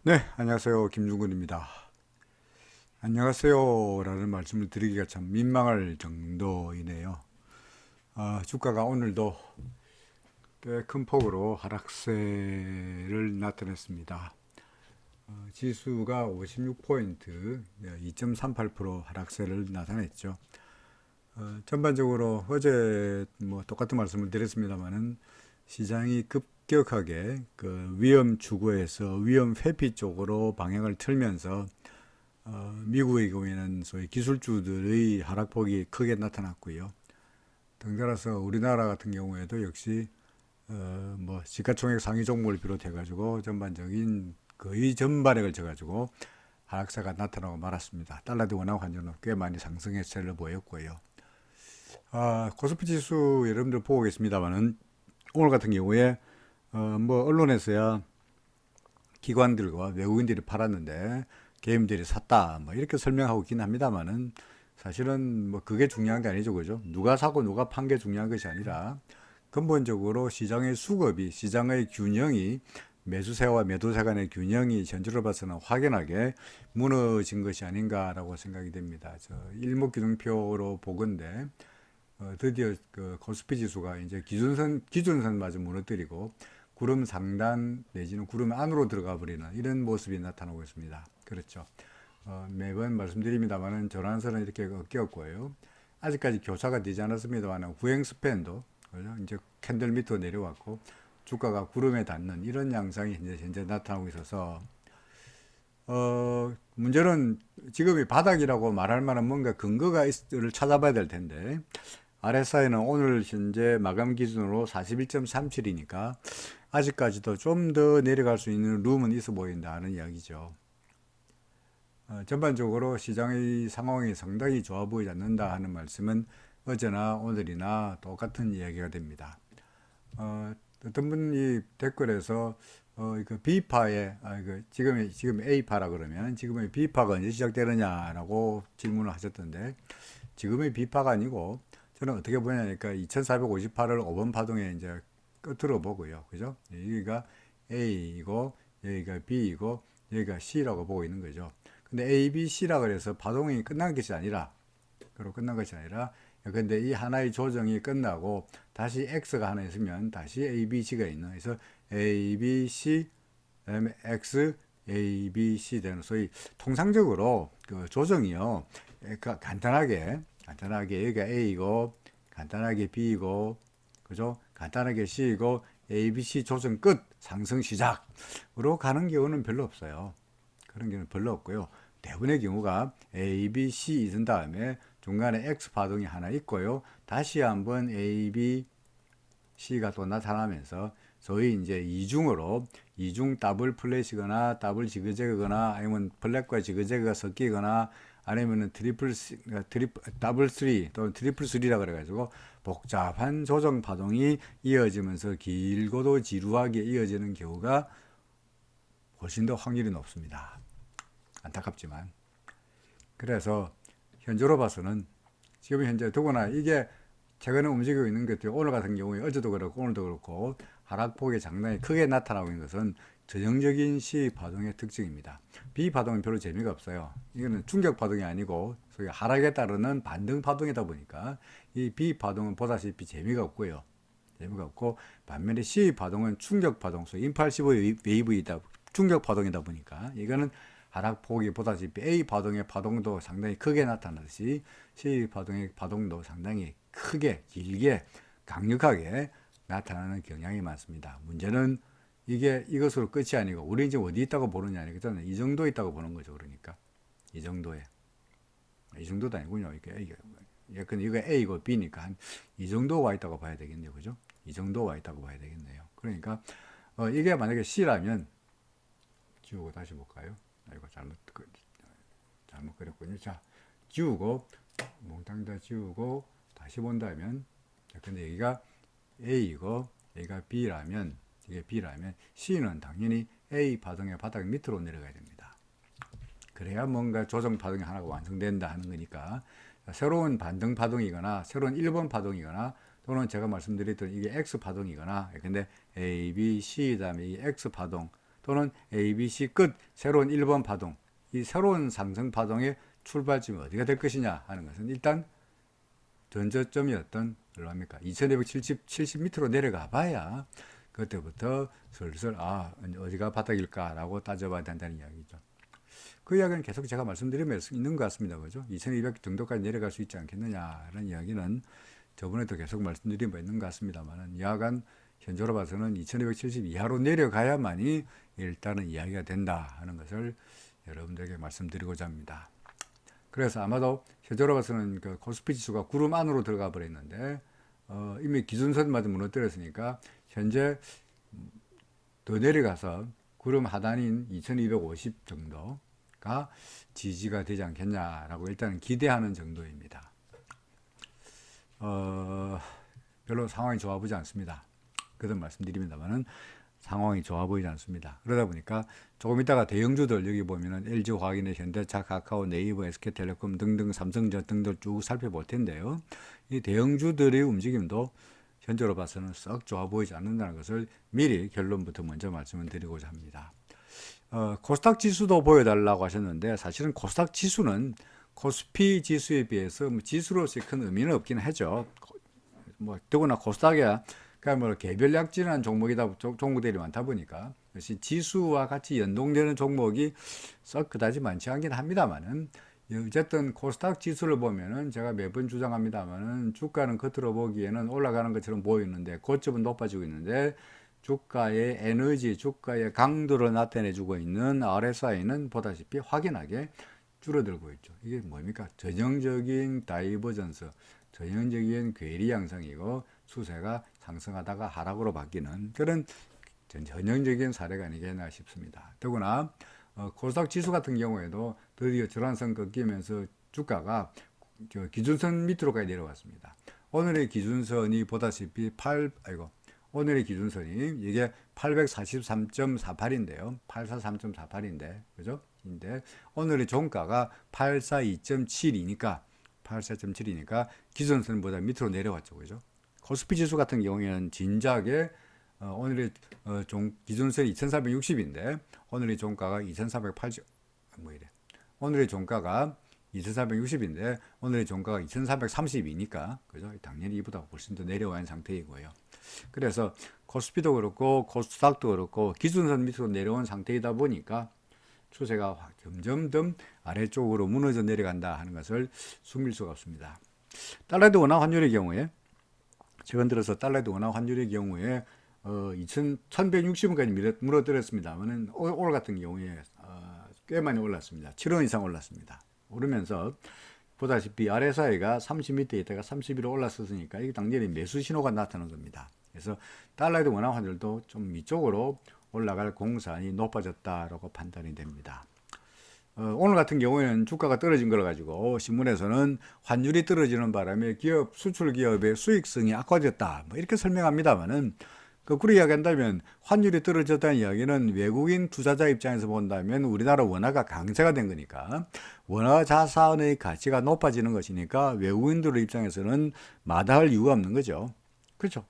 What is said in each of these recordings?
네, 안녕하세요. 김중근입니다. 안녕하세요. 라는 말씀을 드리기가 참 민망할 정도이네요. 주가가 오늘도 꽤 큰 폭으로 하락세를 나타냈습니다. 지수가 56포인트, 2.38% 하락세를 나타냈죠. 전반적으로 어제 뭐 똑같은 말씀을 드렸습니다만은 시장이 급격하게 그 위험 추구에서 위험 회피 쪽으로 방향을 틀면서 미국의 경우에는 소위 기술주들의 하락폭이 크게 나타났고요. 덩달아서 우리나라 같은 경우에도 역시 뭐 시가총액 상위 종목을 비롯해가지고 전반적인 거의 전반에 걸쳐가지고 하락세가 나타나고 말았습니다. 달러도 워낙 환전은 꽤 많이 상승세를 보였고요. 코스피 지수 여러분들 보고 계십니다만은 오늘 같은 경우에 뭐 언론에서야 기관들과 외국인들이 팔았는데 개인들이 샀다 뭐 이렇게 설명하고 있긴 합니다만은 사실은 뭐 그게 중요한 게 아니죠, 그죠? 누가 사고 누가 판 게 중요한 것이 아니라 근본적으로 시장의 수급이 시장의 균형이 매수세와 매도세 간의 균형이 현재로 봐서는 확연하게 무너진 것이 아닌가라고 생각이 됩니다. 저 일목기둥표로 보건데 드디어 그 코스피 지수가 이제 기준선마저 무너뜨리고 구름 상단 내지는 구름 안으로 들어가 버리는 이런 모습이 나타나고 있습니다. 그렇죠. 매번 말씀드립니다만은 전환선은 이렇게 꺾였고요. 아직까지 교차가 되지 않았습니다만 후행 스팬도 그죠? 이제 캔들 밑으로 내려왔고 주가가 구름에 닿는 이런 양상이 현재 나타나고 있어서 문제는 지금이 바닥이라고 말할 만한 뭔가 근거를 찾아봐야 될 텐데 RSI는 오늘 현재 마감 기준으로 41.37이니까 아직까지도 좀 더 내려갈 수 있는 룸은 있어 보인다는 이야기죠. 전반적으로 시장의 상황이 상당히 좋아 보이지 않는다 하는 말씀은 어제나 오늘이나 똑같은 이야기가 됩니다. 어떤 분이 댓글에서 그 B파의 지금 A파라 그러면 지금의 B파가 언제 시작되느냐라고 질문을 하셨던데 지금의 B파가 아니고 저는 어떻게 보냐니까 2458을 5번 파동에 이제 끝으로 보고요. 그죠? 여기가 A이고 여기가 B이고 여기가 C라고 보고 있는 거죠. 근데 A, B, C라 그래서 파동이 끝난 것이 아니라 그로 끝난 것이 아니라 근데 이 하나의 조정이 끝나고 다시 X가 하나 있으면 다시 A, B, C가 있는 그래서 A, B, C 그다음에 X, A, B, C 되는 소위 통상적으로 그 조정이요. 그러니까 간단하게 여기가 A이고 간단하게 B이고 그죠? 간단하게 C이고 A, B, C 조정 끝 상승 시작으로 가는 경우는 별로 없어요. 그런 경우는 별로 없고요. 대부분의 경우가 A, B, C 있은 다음에 중간에 X 파동이 하나 있고요. 다시 한번 A, B, C가 또 나타나면서 소위 이제 이중 더블 플랫이거나 더블 지그재그거나 아니면 블랙과 지그재그가 섞이거나 아니면은 더블 쓰리 또는 트리플 쓰리라 그래가지고 복잡한 조정 파동이 이어지면서 길고도 지루하게 이어지는 경우가 훨씬 더 확률이 높습니다. 안타깝지만 그래서 현재로 봐서는 지금 현재 더구나 이게 최근에 움직이고 있는 것들 오늘 같은 경우에 어제도 그렇고 오늘도 그렇고 하락폭이 상당히 크게 나타나고 있는 것은 전형적인 C 파동의 특징입니다. B 파동은 별로 재미가 없어요. 이거는 충격 파동이 아니고 소위 하락에 따르는 반등 파동이다 보니까 이 B 파동은 보다시피 재미가 없고요. 재미가 없고 반면에 C 파동은 충격 파동, 소위 임팔시브 웨이브이다 충격 파동이다 보니까 이거는 하락폭이 보다시피 A 파동의 파동도 상당히 크게 나타나듯이 C 파동의 파동도 상당히 크게 길게 강력하게 나타나는 경향이 많습니다. 문제는 이게 이것으로 끝이 아니고 우리 지금 어디 있다고 보느냐 아니겠잖아요. 이 정도 있다고 보는 거죠. 그러니까 이 정도에 이 정도도 아니군요. 근데 이거 A고 B니까 한 이 정도 와 있다고 봐야 되겠네요. 그죠? 이 정도 와 있다고 봐야 되겠네요. 그러니까 이게 만약에 C라면 지우고 다시 볼까요? 이거 잘못 그렸군요. 자, 지우고 몽땅 다 지우고 다시 본다면 근데 여기가 A이고 여기가 B라면 이게 B라면 C는 당연히 A 파동의 바닥 밑으로 내려가야 됩니다. 그래야 뭔가 조정 파동이 하나가 완성된다 하는 거니까 새로운 반등 파동이거나 새로운 1번 파동이거나 또는 제가 말씀드렸던 이게 X 파동이거나 근데 A, B, C 다음에 이 X 파동 또는 ABC 끝 새로운 1번 파동, 이 새로운 상승 파동의 출발점이 어디가 될 것이냐 하는 것은 일단 전저점이 얼마입니까? 2270 밑으로 내려가 봐야 그때부터 슬슬 어디가 바닥일까라고 따져봐야 된다는 이야기죠. 그 이야기는 계속 제가 말씀드리면서 있는 것 같습니다. 그죠? 2200 정도까지 내려갈 수 있지 않겠느냐라는 이야기는 저번에도 계속 말씀드린 바 있는 것 같습니다만, 야간 현재로 봐서는 2270 이하로 내려가야만이 일단은 이야기가 된다 하는 것을 여러분들에게 말씀드리고자 합니다. 그래서 아마도 현재로 봐서는 그 코스피 지수가 구름 안으로 들어가 버렸는데 이미 기준선마저 무너뜨렸으니까 현재 더 내려가서 구름 하단인 2250 정도가 지지가 되지 않겠냐라고 일단 기대하는 정도입니다. 별로 상황이 좋아 보이지 않습니다. 그런 말씀드립니다만은 상황이 좋아 보이지 않습니다. 그러다 보니까 조금 있다가 대형주들 여기 보면은 LG화학이나 현대차, 카카오, 네이버, SK텔레콤 등등 삼성전 등들 쭉 살펴볼 텐데요. 이 대형주들의 움직임도 현재로 봐서는 썩 좋아 보이지 않는다는 것을 미리 결론부터 먼저 말씀을 드리고자 합니다. 코스닥 지수도 보여달라고 하셨는데, 사실은 코스닥 지수는 코스피 지수에 비해서 지수로서의 큰 의미는 없긴 하죠. 더구나 코스닥이야 그러니까 개별 약진한 종목들이 많다 보니까 역시 지수와 같이 연동되는 종목이 썩 그다지 많지 않긴 합니다만은, 어쨌든 코스닥 지수를 보면은 제가 매번 주장합니다만은 주가는 겉으로 보기에는 올라가는 것처럼 보이는데 고점은 높아지고 있는데 주가의 에너지, 주가의 강도를 나타내주고 있는 RSI는 보다시피 확연하게 줄어들고 있죠. 이게 뭡니까? 전형적인 다이버전스, 전형적인 괴리 양상이고 추세가 상승하다가 하락으로 바뀌는 그런 전형적인 사례가 아니겠나 싶습니다. 더구나 코스닥 지수 같은 경우에도 드디어 전환선 꺾이면서 주가가 기준선 밑으로까지 내려왔습니다. 오늘의 기준선이 보다시피 오늘의 기준선이 이게 843.48인데요. 843.48인데, 그죠? 인데 오늘의 종가가 842.7이니까 기준선보다 밑으로 내려왔죠, 그죠? 코스피 지수 같은 경우에는 진작에 오늘의 기준선이 2460인데 오늘의 종가가 2480 오늘의 종가가 2460인데 오늘의 종가가 2430이니까 그죠? 당연히 이보다 훨씬 더 내려와 있는 상태이고요. 그래서 코스피도 그렇고 코스닥도 그렇고 기준선 밑으로 내려온 상태이다 보니까 추세가 점점 아래쪽으로 무너져 내려간다 하는 것을 숨길 수가 없습니다. 달러드 원화 환율의 경우에 최근 들어서 달러드 원화 환율의 경우에 1160원까지 물어들었습니다만은 오늘 같은 경우에 꽤 많이 올랐습니다. 7원 이상 올랐습니다. 오르면서 보다시피 RSI가 30밑에 있다가 31로 올랐었으니까 이게 당연히 매수 신호가 나타난 겁니다. 그래서 달러드 원화 환율도 좀 위쪽으로 올라갈 공산이 높아졌다라고 판단이 됩니다. 오늘 같은 경우에는 주가가 떨어진 걸 가지고 신문에서는 환율이 떨어지는 바람에 수출 기업의 수익성이 악화됐다 이렇게 설명합니다만은 거꾸로 이야기한다면 환율이 떨어졌다는 이야기는 외국인 투자자 입장에서 본다면 우리나라 원화가 강세가 된 거니까 원화 자산의 가치가 높아지는 것이니까 외국인들의 입장에서는 마다할 이유가 없는 거죠. 그렇죠?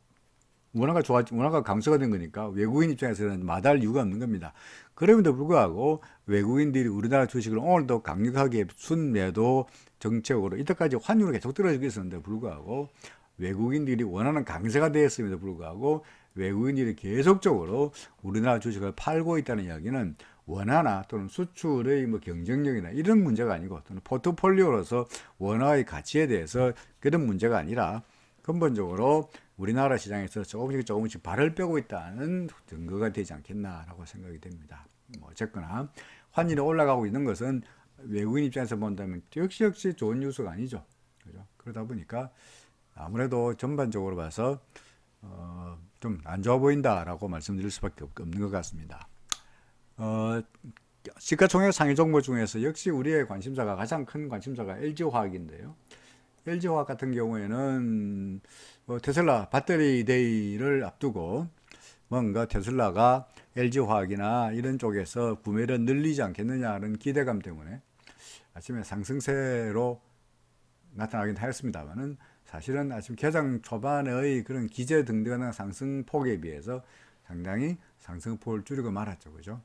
원화가 강세가 된 거니까 외국인 입장에서는 마다할 이유가 없는 겁니다. 그럼에도 불구하고 외국인들이 우리나라 주식을 오늘도 강력하게 순매도 정책으로 이때까지 환율이 계속 떨어지고 있었는데 불구하고 외국인들이 원하는 강세가 되었음에도 불구하고 외국인들이 계속적으로 우리나라 주식을 팔고 있다는 이야기는 원화나 또는 수출의 경쟁력이나 이런 문제가 아니고 또는 포트폴리오로서 원화의 가치에 대해서 그런 문제가 아니라 근본적으로 우리나라 시장에서 조금씩 발을 빼고 있다는 증거가 되지 않겠나라고 생각이 됩니다. 어쨌거나 환율이 올라가고 있는 것은 외국인 입장에서 본다면 역시 좋은 뉴스가 아니죠. 그죠? 그러다 보니까 아무래도 전반적으로 봐서 좀 안 좋아 보인다라고 말씀드릴 수밖에 없는 것 같습니다. 시가총액 상위 종목 중에서 역시 우리의 관심사가 가장 큰 관심사가 LG화학인데요. LG화학 같은 경우에는 테슬라 배터리 데이를 앞두고 뭔가 테슬라가 LG화학이나 이런 쪽에서 구매를 늘리지 않겠느냐는 기대감 때문에 아침에 상승세로 나타나긴 하였습니다만은 사실은 아침 개장 초반의 그런 기재 등등한 상승폭에 비해서 상당히 상승폭을 줄이고 말았죠. 그죠?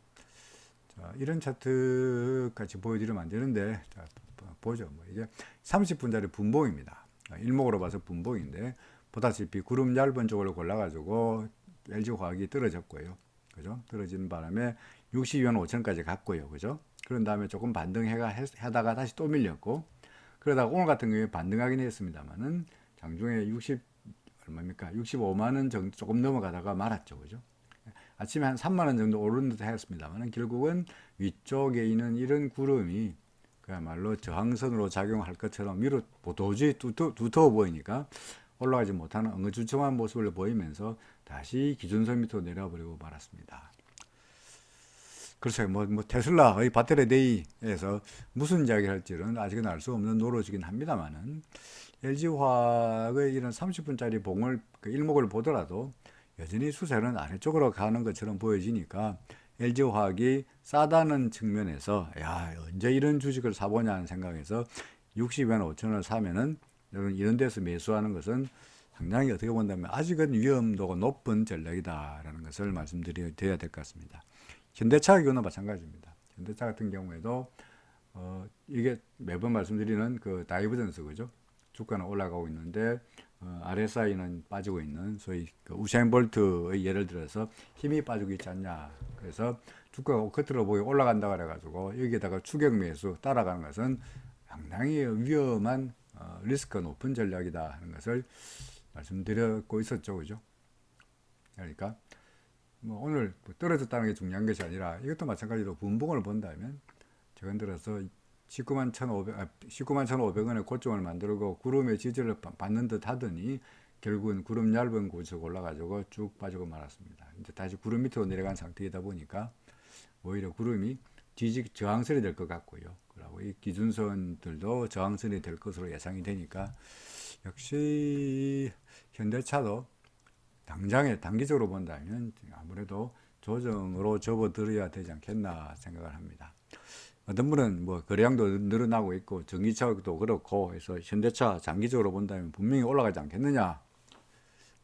자, 이런 차트 같이 보여드리면 안 되는데, 자, 보죠. 뭐 이게 30분짜리 분봉입니다. 일목으로 봐서 분봉인데, 보다시피 구름 얇은 쪽을 골라가지고 LG화학이 떨어졌고요. 그죠? 떨어지는 바람에 62만 5천까지 갔고요. 그죠? 그런 다음에 조금 반등하다가 다시 또 밀렸고, 그러다가 오늘 같은 경우에 반등하긴 했습니다만은 장중에 65만 원 정도 조금 넘어가다가 말았죠. 그죠? 아침에 한 3만 원 정도 오른 듯 했습니다만 결국은 위쪽에 있는 이런 구름이 그야말로 저항선으로 작용할 것처럼 위로 도저히 두터워 보이니까 올라가지 못하는 엉거주춤한 모습을 보이면서 다시 기준선 밑으로 내려버리고 말았습니다. 그렇죠. 뭐 테슬라의 배터리 데이에서 무슨 이야기를 할지는 아직은 알 수 없는 노릇이긴 합니다만은 LG화학의 이런 30분짜리 봉을 일목을 보더라도 여전히 수세는 아래쪽으로 가는 것처럼 보여지니까 LG화학이 싸다는 측면에서 야 언제 이런 주식을 사보냐 하는 생각에서 60원 5천원을 사면은 이런 데서 매수하는 것은 상당히 어떻게 본다면 아직은 위험도가 높은 전략이다라는 것을 말씀드려야 될 것 같습니다. 현대차 경우는 마찬가지입니다. 현대차 같은 경우에도 이게 매번 말씀드리는 그 다이버전스 그죠? 주가는 올라가고 있는데 RSI는 빠지고 있는 소위 그 우사인 볼트의 예를 들어서 힘이 빠지고 있지 않냐. 그래서 주가가 겉으로 보기 올라간다 그래가지고 여기에다가 추격 매수 따라가는 것은 상당히 위험한 리스크가 높은 전략이다 하는 것을 말씀드렸고 있었죠, 그죠? 그러니까 뭐 오늘 떨어졌다는 게 중요한 것이 아니라 이것도 마찬가지로 분봉을 본다면 최근 들어서 19만 1,500원의 고점을 만들고 구름의 지지를 받는 듯 하더니 결국은 구름 얇은 곳에 올라가지고 쭉 빠지고 말았습니다. 이제 다시 구름 밑으로 내려간 상태이다 보니까 오히려 구름이 저항선이 될 것 같고요. 그리고 이 기준선들도 저항선이 될 것으로 예상이 되니까 역시 현대차도 단기적으로 본다면 아무래도 조정으로 접어들어야 되지 않겠나 생각을 합니다. 어떤 분은 뭐 거래량도 늘어나고 있고 전기차도 그렇고 해서 현대차 장기적으로 본다면 분명히 올라가지 않겠느냐.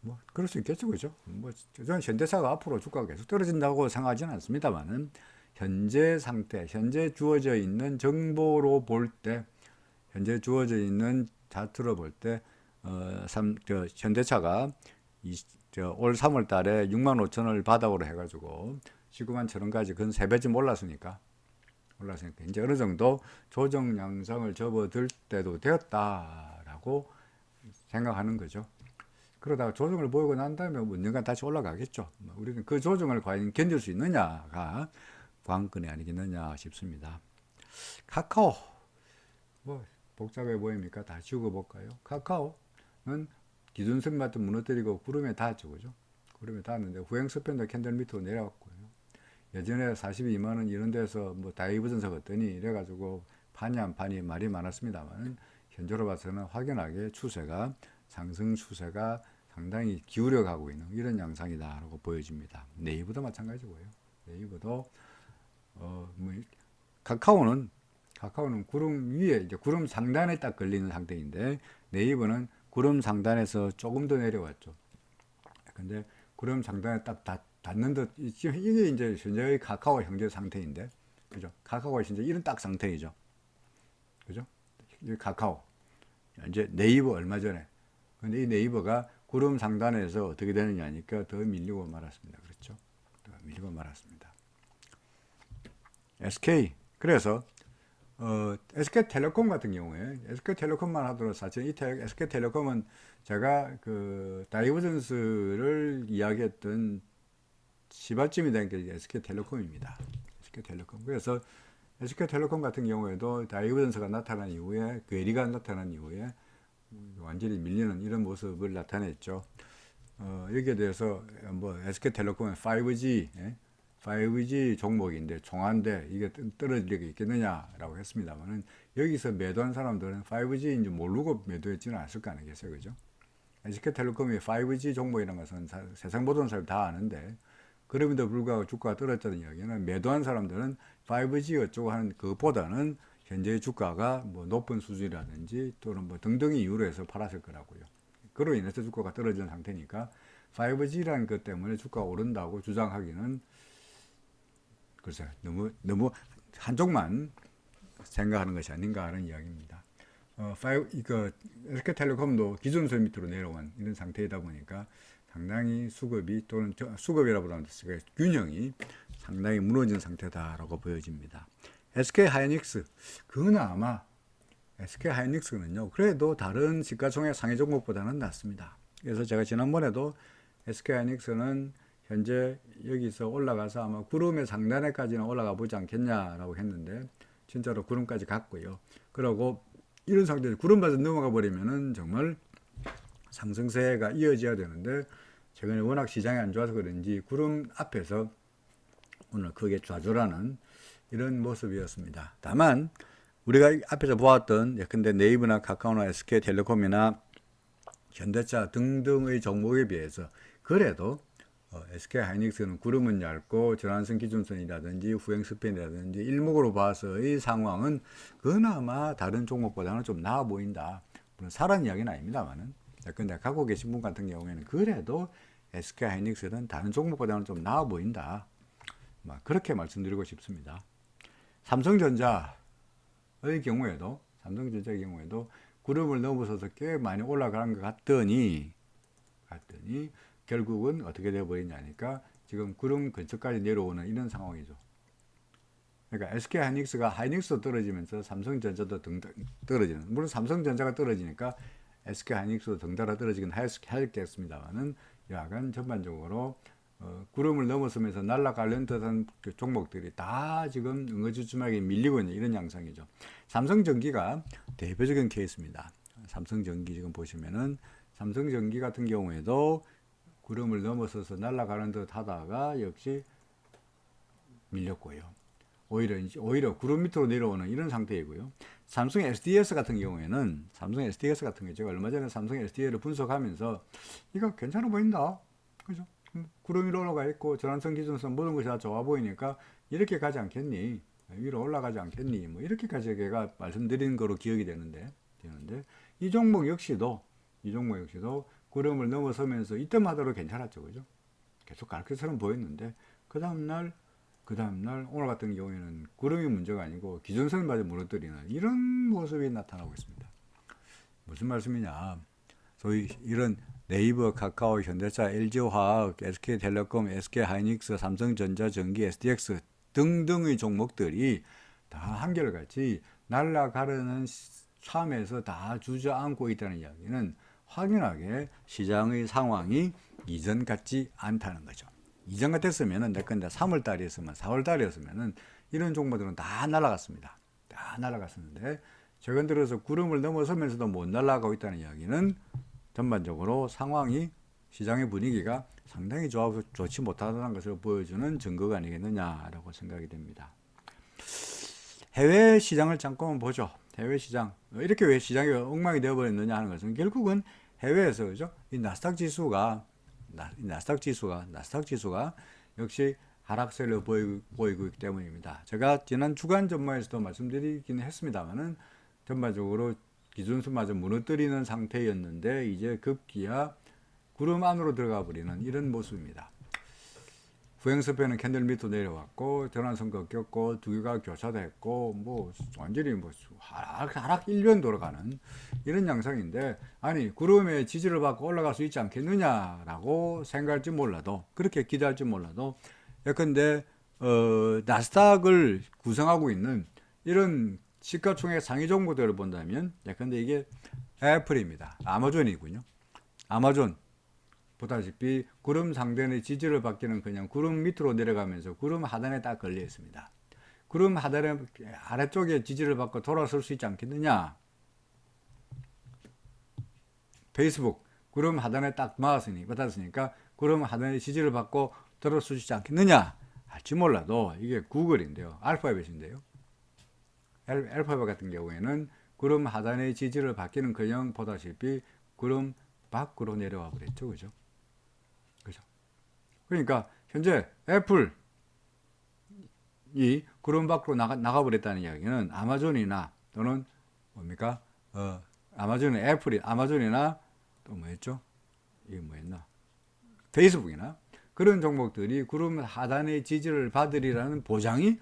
뭐 그럴 수 있겠죠, 그죠? 뭐 저는 현대차가 앞으로 주가가 계속 떨어진다고 생각하지는 않습니다만은 현재 상태, 현재 주어져 있는 정보로 볼 때, 현재 주어져 있는 차트로 볼 때, 현대차가 올 3월 달에 6만 5천원을 바닥으로 해가지고 19만 천원까지 근 3배쯤 올랐으니까 이제 어느 정도 조정 양상을 접어들 때도 되었다라고 생각하는 거죠. 그러다가 조정을 보이고 난 다음에 언젠가 다시 올라가겠죠. 우리는 그 조정을 과연 견딜 수 있느냐가 관건이 아니겠느냐 싶습니다. 카카오 뭐 복잡해 보입니까? 다 지우고 볼까요? 카카오는 기준선마저 무너뜨리고 구름에 닿았죠, 그죠? 구름에 닿았는데 후행 스팬더 캔들 밑으로 내려왔고요. 예전에 42만원 이런 데서 뭐 다이버전서 걷더니 이래가지고 판이 안 판이 말이 많았습니다만 현재로 봐서는 확연하게 상승 추세가 상당히 기울여 가고 있는 이런 양상이다라고 보여집니다. 네이버도 마찬가지고요. 네이버도 뭐 카카오는 구름 위에 이제 구름 상단에 딱 걸리는 상태인데 네이버는 구름 상단에서 조금 더 내려왔죠. 근데 구름 상단에 딱 닿는 듯 이게 이제 현재의 카카오 형제 상태인데, 그죠? 카카오가 현재 이런 딱 상태이죠, 그죠? 카카오 이제 네이버 얼마 전에 근데 이 네이버가 구름 상단에서 어떻게 되느냐니까 더 밀리고 말았습니다. 그렇죠? 더 밀리고 말았습니다. SK 그래서 SK텔레콤 같은 경우에 SK텔레콤만 하더라도 사실 이 SK텔레콤은 제가 그 다이버전스를 이야기했던 시발점이 된 게 SK텔레콤입니다. SK텔레콤. 그래서 SK텔레콤 같은 경우에도 다이버전스가 나타난 이후에 괴리가 나타난 이후에 완전히 밀리는 이런 모습을 나타냈죠. 여기에 대해서 뭐 SK텔레콤은 5G 종목인데 총한데 이게 떨어질 게 있겠느냐라고 했습니다만은 여기서 매도한 사람들은 5G인지 모르고 매도했지는 않을 거 아니겠어요, 그죠? SK텔레콤이 5G 종목이라는 것은 세상 모든 사람이 다 아는데 그럼에도 불구하고 주가가 떨어졌다는 이야기는 매도한 사람들은 5G 어쩌고 하는 그것보다는 현재 주가가 뭐 높은 수준이라든지 또는 뭐 등등의 이유로 해서 팔았을 거라고요. 그로 인해서 주가가 떨어지는 상태니까 5G라는 것 때문에 주가가 오른다고 주장하기는 글쎄 너무 한쪽만 생각하는 것이 아닌가 하는 이야기입니다. 이거 SK텔레콤도 기준선 밑으로 내려온 이런 상태이다 보니까 상당히 수급이 또는 수급이라고 하는 균형이 상당히 무너진 상태다라고 보여집니다. SK하이닉스 그나마 SK하이닉스는요 그래도 다른 시가총액 상위 종목보다는 낫습니다. 그래서 제가 지난번에도 SK하이닉스는 현재 여기서 올라가서 아마 구름의 상단에까지는 올라가 보지 않겠냐라고 했는데 진짜로 구름까지 갔고요. 그러고 이런 상태에서 구름까지 넘어가 버리면은 정말 상승세가 이어져야 되는데 최근에 워낙 시장이 안 좋아서 그런지 구름 앞에서 오늘 크게 좌절하는 이런 모습이었습니다. 다만 우리가 앞에서 보았던 예컨대 네이버나 카카오나 SK텔레콤이나 현대차 등등의 종목에 비해서 그래도 SK하이닉스는 구름은 얇고 전환선 기준선이라든지 후행 스팬이라든지 일목으로 봐서의 상황은 그나마 다른 종목보다는 좀 나아 보인다. 물론 사라는 이야기는 아닙니다만은 근데 갖고 계신 분 같은 경우에는 그래도 SK하이닉스는 다른 종목보다는 좀 나아 보인다. 그렇게 말씀드리고 싶습니다. 삼성전자의 경우에도 구름을 넘어서서 꽤 많이 올라가는 것 같더니 결국은 어떻게 되어버리냐니까 지금 구름 근처까지 내려오는 이런 상황이죠. 그러니까 SK하이닉스가 하이닉스도 떨어지면서 삼성전자도 떨어지는, 물론 삼성전자가 떨어지니까 SK하이닉스도 덩달아 떨어지긴 하였겠습니다만은 약간 전반적으로 구름을 넘어서면서 날아가려는 듯한 그 종목들이 다 지금 응어주춤하게 밀리고 있는 이런 양상이죠. 삼성전기가 대표적인 케이스입니다. 삼성전기 지금 보시면은 삼성전기 같은 경우에도 구름을 넘어서서 날아가는 듯 하다가 역시 밀렸고요. 오히려 구름 밑으로 내려오는 이런 상태이고요. 삼성 SDS 같은 경우에는 제가 얼마 전에 삼성 SDS를 분석하면서 이거 괜찮아 보인다. 그죠? 구름 위로 올라가 있고 전환선 기준선 모든 것이 다 좋아 보이니까 이렇게 가지 않겠니? 위로 올라가지 않겠니? 뭐 이렇게까지 제가 말씀드린 거로 기억이 되는데 이 종목 역시도 구름을 넘어서면서 이때마다도 괜찮았죠. 그죠? 계속 갈것처럼 보였는데 그 다음날 오늘 같은 경우에는 구름이 문제가 아니고 기준선마저 무너뜨리는 이런 모습이 나타나고 있습니다. 무슨 말씀이냐? 소위 이런 네이버, 카카오, 현대차, LG화학, SK텔레콤, SK하이닉스, 삼성전자, 전기, SDX 등등의 종목들이 다 한결같이 날아가려는 참에서 다 주저앉고 있다는 이야기는 확연하게 시장의 상황이 이전 같지 않다는 거죠. 이전 같았으면은 내건데 3월 달이었으면 4월 달이었으면은 이런 종목들은 다 날아갔습니다. 다 날아갔었는데 최근 들어서 구름을 넘어서면서도 못 날아가고 있다는 이야기는 전반적으로 상황이 시장의 분위기가 상당히 좋지 못하다는 것을 보여주는 증거가 아니겠느냐라고 생각이 됩니다. 해외 시장을 잠깐 보죠. 해외 시장 이렇게 왜 시장이 엉망이 되어버렸느냐 하는 것은 결국은 해외에서 그죠? 이 나스닥 지수가 역시 하락세를 보이고 있기 때문입니다. 제가 지난 주간 전망에서도 말씀드리긴 했습니다만은 전반적으로 기준선마저 무너뜨리는 상태였는데 이제 급기야 구름 안으로 들어가 버리는 이런 모습입니다. 후행스팬은 캔들 밑으로 내려왔고 전환선 꺾였고 두 개가 교차됐고 뭐 완전히 뭐 하락 일변 돌아가는 이런 양상인데 아니 구름의 지지를 받고 올라갈 수 있지 않겠느냐라고 생각할지 몰라도 그렇게 기대할지 몰라도 예컨대 나스닥을 구성하고 있는 이런 시가총액 상위 종목들을 본다면 예컨대 이게 애플입니다. 아마존이군요. 아마존 보다시피 구름 상단의 지지를 받기는 그냥 구름 밑으로 내려가면서 구름 하단에 딱 걸려 있습니다. 구름 하단에 아래쪽에 지지를 받고 돌아설 수 있지 않겠느냐? 페이스북 구름 하단에 딱 받았으니까 구름 하단에 지지를 받고 돌아설 수 있지 않겠느냐? 할지 몰라도 이게 구글인데요. 알파벳인데요. 알파벳 같은 경우에는 구름 하단의 지지를 받기는 그냥 보다시피 구름 밖으로 내려와 버렸죠. 그죠? 그러니까 현재 애플이 구름 밖으로 나가버렸다는 이야기는 아마존이나 또는 뭡니까? 아마존이나 또 뭐였죠? 이게 뭐였나? 페이스북이나 그런 종목들이 구름 하단의 지지를 받으리라는 보장이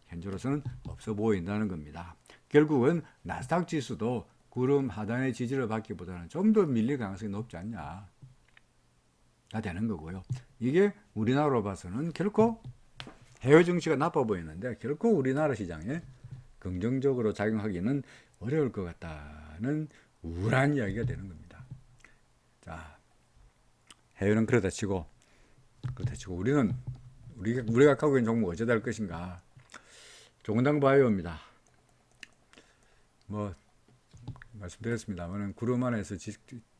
현재로서는 없어 보인다는 겁니다. 결국은 나스닥 지수도 구름 하단의 지지를 받기보다는 좀 더 밀릴 가능성이 높지 않냐 가 되는 거고요. 이게 우리나라로 봐서는 결코 해외 증시가 나빠 보이는데 결코 우리나라 시장에 긍정적으로 작용하기는 어려울 것 같다는 우울한 이야기가 되는 겁니다. 자, 해외는 그렇다 치고 우리는 우리가 갖고 있는 종목 어찌 될 것인가? 종당 바이오입니다. 뭐 말씀드렸습니다만 구름 안에서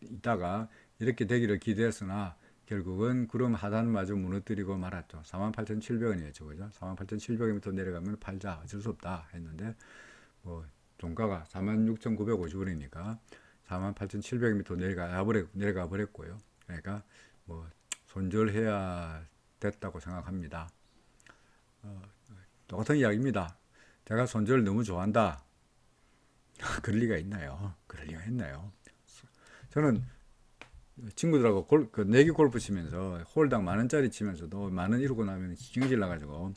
있다가 이렇게 되기를 기대했으나 결국은 구름 하단마저 무너뜨리고 말았죠. 48,700원이었죠. 그죠? 48,700원부터 내려가면 팔자 어쩔 수 없다 했는데 뭐 종가가 46,950원이니까 48,700원부터 내려가 버렸고요. 그러니까 뭐 손절해야 됐다고 생각합니다. 똑같은 이야기입니다. 제가 손절을 너무 좋아한다. 그럴 리가 있나요? 그럴 리가 있나요? 저는 친구들하고 내기 골프 치면서 홀당 10,000원짜리 치면서도 10,000원 이루고 나면 기승질 나가지고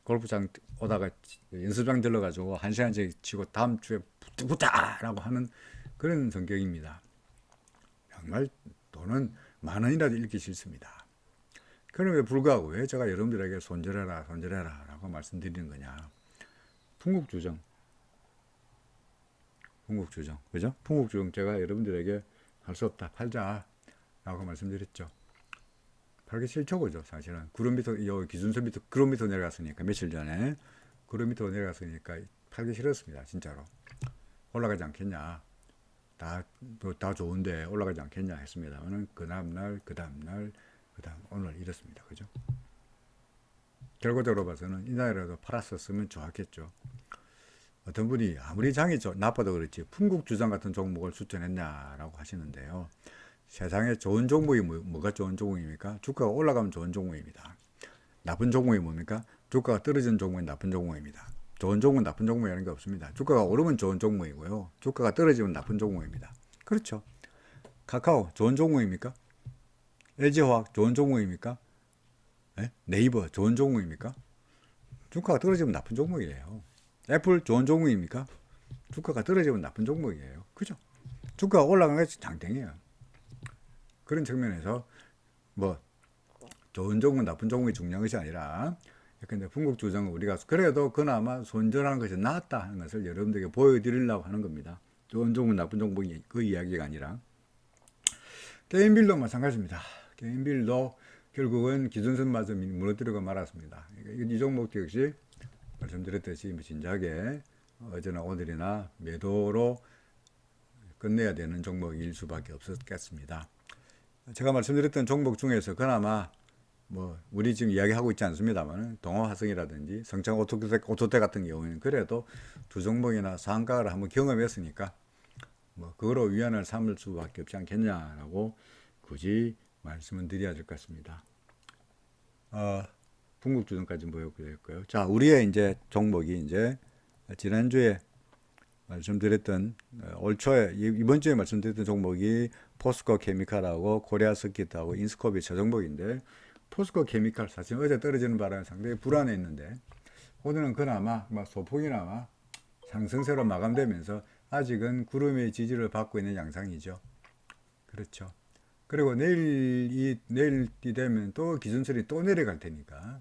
골프장 오다가 연습장 들러가지고 1시간씩 치고 다음 주에 붙자라고 하는 그런 성격입니다. 정말 돈은 10,000원이라도 잃기 싫습니다. 그럼에도 불구하고 왜 제가 여러분들에게 손절해라 라고 말씀드리는 거냐. 풍국주정 그죠? 풍국주정 제가 여러분들에게 할 수 없다 팔자 라고 말씀드렸죠. 팔기 싫죠 그죠? 사실은 구름 밑으로 기준선 밑으로 구름 밑으로 내려갔으니까 며칠 전에 구름 밑으로 내려갔으니까 팔기 싫었습니다. 진짜로 올라가지 않겠냐, 다 좋은데 올라가지 않겠냐 했습니다만은 그 다음날 오늘 이렇습니다. 그죠? 결과적으로 봐서는 이날이라도 팔았었으면 좋았겠죠. 어떤 분이 아무리 장이 나빠도 그렇지 풍국주장 같은 종목을 추천했냐라고 하시는데요. 세상에 좋은 종목이 뭐가 좋은 종목입니까? 주가가 올라가면 좋은 종목입니다. 나쁜 종목이 뭡니까? 주가가 떨어지는 종목이 나쁜 종목입니다. 좋은 종목은 나쁜 종목이라는 게 없습니다. 주가가 오르면 좋은 종목이고요. 주가가 떨어지면 나쁜 종목입니다. 그렇죠. 카카오 좋은 종목입니까? LG화학 좋은 종목입니까? 네이버 좋은 종목입니까? 주가가 떨어지면 나쁜 종목이에요. 애플 좋은 종목입니까? 주가가 떨어지면 나쁜 종목이에요. 그죠? 주가가 올라가는 것이 장땡이에요. 그런 측면에서 뭐 좋은 종목 나쁜 종목이 중요한 것이 아니라 근데 풍국주정은 우리가 그래도 그나마 손절하는 것이 낫다 하는 것을 여러분들에게 보여드리려고 하는 겁니다. 좋은 종목 나쁜 종목이 그 이야기가 아니라. 게임빌도 마찬가지입니다. 게임빌도 결국은 기준선마저 무너뜨리고 말았습니다. 이 종목도 역시 말씀드렸듯이 진작에 어제나 오늘이나 매도로 끝내야 되는 종목일 수밖에 없었겠습니다. 제가 말씀드렸던 종목 중에서 그나마 뭐 우리 지금 이야기하고 있지 않습니다만 동호화성이라든지 성창 오토텍 같은 경우에는 그래도 두 종목이나 상가를 한번 경험했으니까 뭐 그거로 위안을 삼을 수밖에 없지 않겠냐라고 굳이 말씀을 드려야 될 것 같습니다. 풍국주정까지 보였고요. 자, 우리의 이제 종목이 이제 지난주에 말씀드렸던 올 초에 이번 주에 말씀드렸던 종목이 포스코 케미칼하고 코리아 서킷하고 인스코비 저 종목인데 포스코 케미칼 사실 어제 떨어지는 바람에 상당히 불안했는데 오늘은 그나마 소폭이나마 상승세로 마감되면서 아직은 구름의 지지를 받고 있는 양상이죠. 그렇죠. 그리고 내일이 되면 또 기준선이 또 내려갈 테니까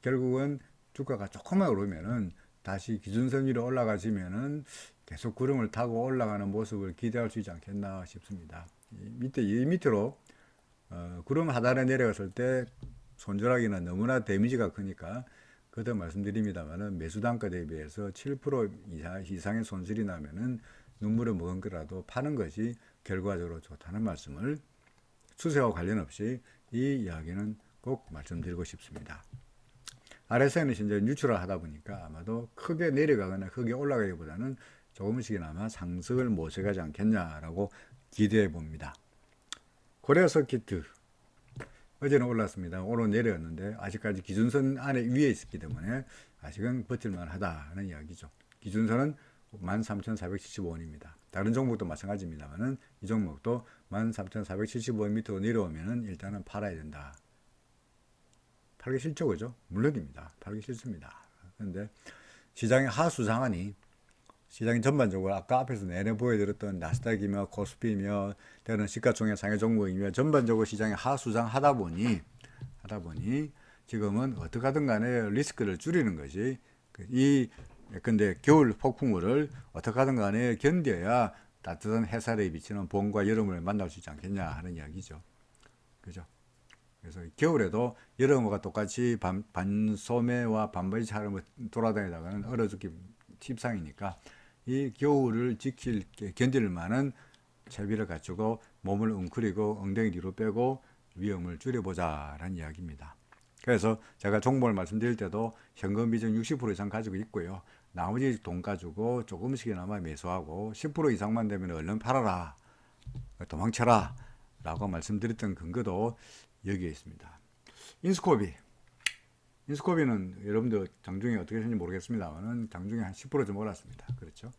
결국은 주가가 조금만 오르면은 다시 기준선 위로 올라가지면은 계속 구름을 타고 올라가는 모습을 기대할 수 있지 않겠나 싶습니다. 이 밑으로 구름 하단에 내려갔을 때 손절하기는 너무나 데미지가 크니까 그때 말씀드립니다만은 매수 단가 대비해서 7% 이상의 손실이 나면은 눈물을 먹은 거라도 파는 것이 결과적으로 좋다는 말씀을 추세와 관련 없이 이 이야기는 꼭 말씀드리고 싶습니다. RSI는 현재 뉴트럴 하다 보니까 아마도 크게 내려가거나 크게 올라가기보다는 조금씩이나마 상승을 모색하지 않겠냐라고 기대해 봅니다. 코리아 서킷 어제는 올랐습니다. 오늘 내려왔는데 아직까지 기준선 안에 위에 있기 때문에 아직은 버틸만 하다는 이야기죠. 기준선은 13,475원입니다. 다른 종목도 마찬가지입니다만은 이 종목도 13,475원 밑으로 내려오면은 일단은 팔아야 된다. 팔기 싫죠, 그죠? 물론입니다. 팔기 싫습니다. 그런데 시장의 하수 상한이 시장이 전반적으로 아까 앞에서 내내 보여드렸던 나스닥이며 코스피며 때는 시가총액 상해 종목이며 전반적으로 시장이 하수상 하다 보니 지금은 어떻게 하든 간에 리스크를 줄이는 것이 근데 겨울 폭풍우를 어떻게 하든 간에 견뎌야 따뜻한 햇살에 비치는 봄과 여름을 만날 수 있지 않겠냐 하는 이야기죠. 그죠? 그래서 겨울에도 여름과 똑같이 반소매와 반바지 차림을 돌아다니다가는 얼어 죽기 십상이니까 이 겨울을 견딜 만한 채비를 갖추고 몸을 웅크리고 엉덩이 뒤로 빼고 위험을 줄여보자라는 이야기입니다. 그래서 제가 종목을 말씀드릴 때도 현금 비중 60% 이상 가지고 있고요. 나머지 돈 가지고 조금씩이나마 매수하고 10% 이상만 되면 얼른 팔아라, 도망쳐라 라고 말씀드렸던 근거도 여기에 있습니다. 인스코비는 여러분들 장중에 어떻게 했는지 모르겠습니다만 장중에 한 10% 좀 올랐습니다. 그렇죠?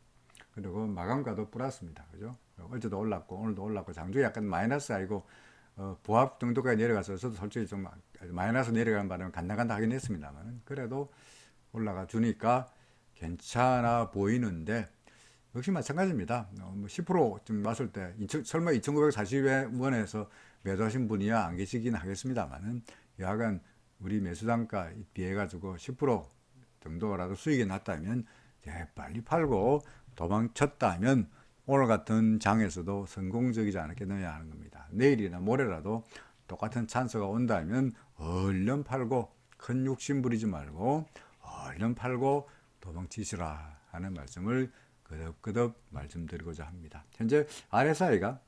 그리고 마감가도 플러스입니다. 그죠? 어제도 올랐고 오늘도 올랐고 장중에 약간 마이너스 아니고 부합 정도까지 내려가서 저도 솔직히 좀 마이너스 내려가는 바람에 간당간당 하긴 했습니다만 그래도 올라가 주니까 괜찮아 보이는데 역시 마찬가지입니다. 10%좀 봤을 때 설마 2,940원에서 매도하신 분이야 안 계시긴 하겠습니다만은 여하간 우리 매수단가 비해 가지고 10% 정도라도 수익이 났다면 빨리 팔고 도망쳤다면 오늘 같은 장에서도 성공적이지 않겠느냐 하는 겁니다. 내일이나 모레라도 똑같은 찬스가 온다면 얼른 팔고 큰 욕심 부리지 말고 얼른 팔고 도망치시라 하는 말씀을 거듭거듭 말씀드리고자 합니다. 현재 RSI가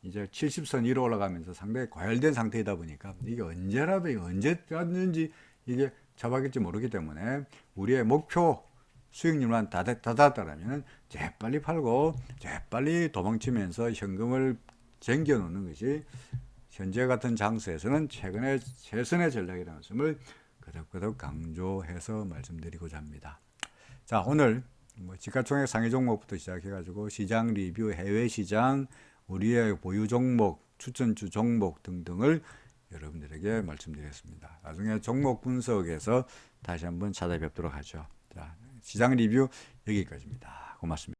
이제 70선 위로 올라가면서 상당히 과열된 상태이다 보니까 이게 언제라든지 이게 잡아갈지 모르기 때문에 우리의 목표 수익률만 다 닿았다면 재빨리 팔고 재빨리 도망치면서 현금을 쟁겨 놓는 것이 현재 같은 장세에서는 최근의 최선의 전략이라는 말씀을 거듭거듭 강조해서 말씀드리고자 합니다. 자, 오늘 시가총액 상위 종목부터 시작해가지고 시장 리뷰, 해외 시장, 우리의 보유 종목, 추천주 종목 등등을 여러분들에게 말씀드렸습니다. 나중에 종목 분석에서 다시 한번 찾아뵙도록 하죠. 자, 시장 리뷰 여기까지입니다. 고맙습니다.